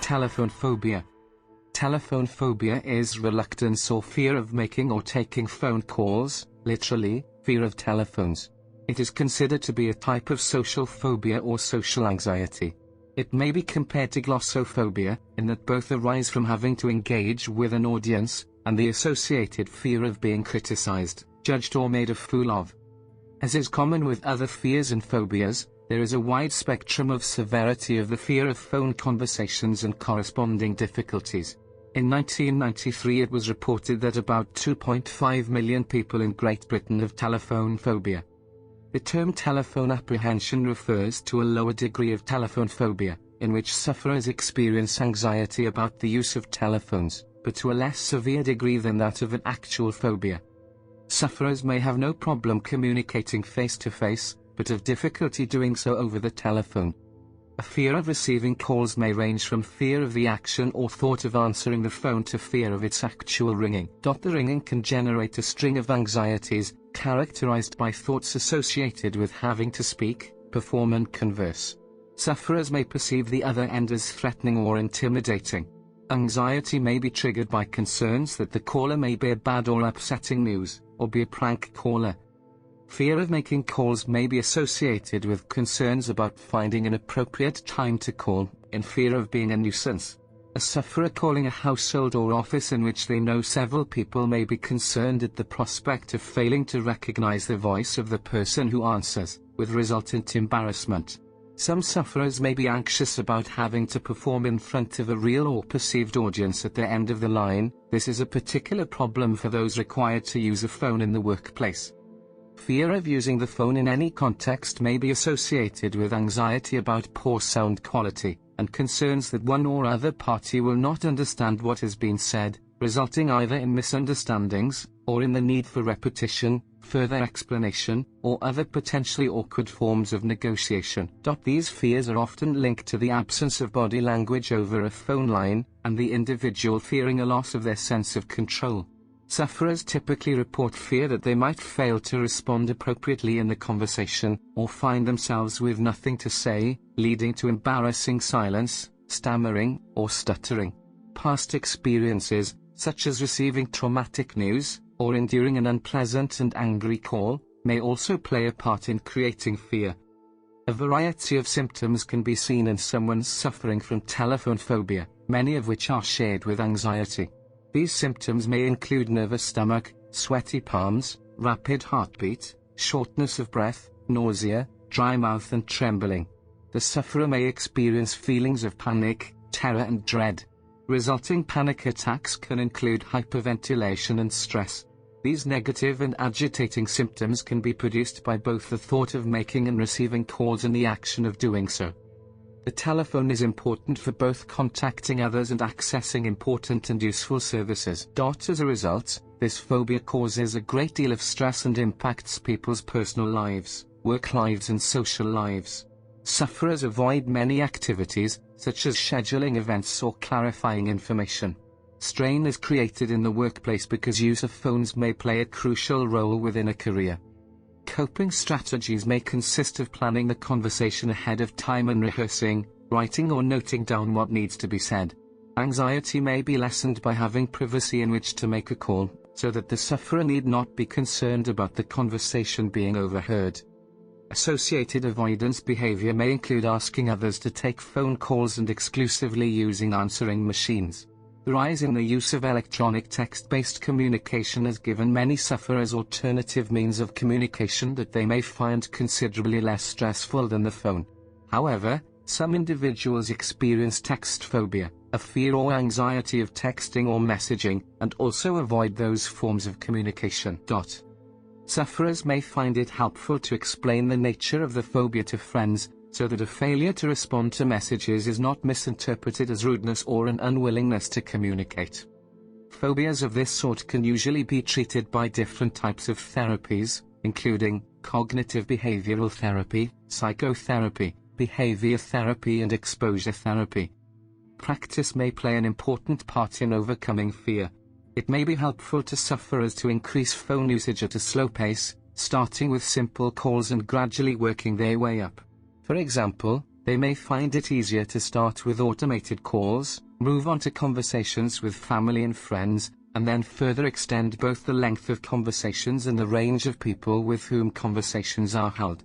Telephone phobia. Telephone phobia is reluctance or fear of making or taking phone calls, literally, fear of telephones. It is considered to be a type of social phobia or social anxiety. It may be compared to glossophobia, in that both arise from having to engage with an audience, and the associated fear of being criticized, judged or made a fool of. As is common with other fears and phobias, there is a wide spectrum of severity of the fear of phone conversations and corresponding difficulties. In 1993 it was reported that about 2.5 million people in Great Britain have telephone phobia. The term telephone apprehension refers to a lower degree of telephone phobia, in which sufferers experience anxiety about the use of telephones, but to a less severe degree than that of an actual phobia. Sufferers may have no problem communicating face-to-face, but have difficulty doing so over the telephone. A fear of receiving calls may range from fear of the action or thought of answering the phone to fear of its actual ringing. The ringing can generate a string of anxieties, characterized by thoughts associated with having to speak, perform and converse. Sufferers may perceive the other end as threatening or intimidating. Anxiety may be triggered by concerns that the caller may bear bad or upsetting news, or be a prank caller. Fear of making calls may be associated with concerns about finding an appropriate time to call, in fear of being a nuisance. A sufferer calling a household or office in which they know several people may be concerned at the prospect of failing to recognize the voice of the person who answers, with resultant embarrassment. Some sufferers may be anxious about having to perform in front of a real or perceived audience at the end of the line. This is a particular problem for those required to use a phone in the workplace. Fear of using the phone in any context may be associated with anxiety about poor sound quality, and concerns that one or other party will not understand what has been said, resulting either in misunderstandings, or in the need for repetition, further explanation, or other potentially awkward forms of negotiation. These fears are often linked to the absence of body language over a phone line, and the individual fearing a loss of their sense of control. Sufferers typically report fear that they might fail to respond appropriately in the conversation, or find themselves with nothing to say, leading to embarrassing silence, stammering, or stuttering. Past experiences, such as receiving traumatic news, or enduring an unpleasant and angry call, may also play a part in creating fear. A variety of symptoms can be seen in someone suffering from telephone phobia, many of which are shared with anxiety. These symptoms may include nervous stomach, sweaty palms, rapid heartbeat, shortness of breath, nausea, dry mouth and trembling. The sufferer may experience feelings of panic, terror and dread. Resulting panic attacks can include hyperventilation and stress. These negative and agitating symptoms can be produced by both the thought of making and receiving calls and the action of doing so. The telephone is important for both contacting others and accessing important and useful services. As a result, this phobia causes a great deal of stress and impacts people's personal lives, work lives and social lives. Sufferers avoid many activities, such as scheduling events or clarifying information. Strain is created in the workplace because use of phones may play a crucial role within a career. Coping strategies may consist of planning the conversation ahead of time and rehearsing, writing or noting down what needs to be said. Anxiety may be lessened by having privacy in which to make a call, so that the sufferer need not be concerned about the conversation being overheard. Associated avoidance behavior may include asking others to take phone calls and exclusively using answering machines. The rise in the use of electronic text-based communication has given many sufferers alternative means of communication that they may find considerably less stressful than the phone. However, some individuals experience text phobia, a fear or anxiety of texting or messaging, and also avoid those forms of communication. Sufferers may find it helpful to explain the nature of the phobia to friends, so that a failure to respond to messages is not misinterpreted as rudeness or an unwillingness to communicate. Phobias of this sort can usually be treated by different types of therapies, including cognitive behavioral therapy, psychotherapy, behavior therapy and exposure therapy. Practice may play an important part in overcoming fear. It may be helpful to sufferers to increase phone usage at a slow pace, starting with simple calls and gradually working their way up. For example, They may find it easier to start with automated calls, move on to conversations with family and friends, and then further extend both the length of conversations and the range of people with whom conversations are held.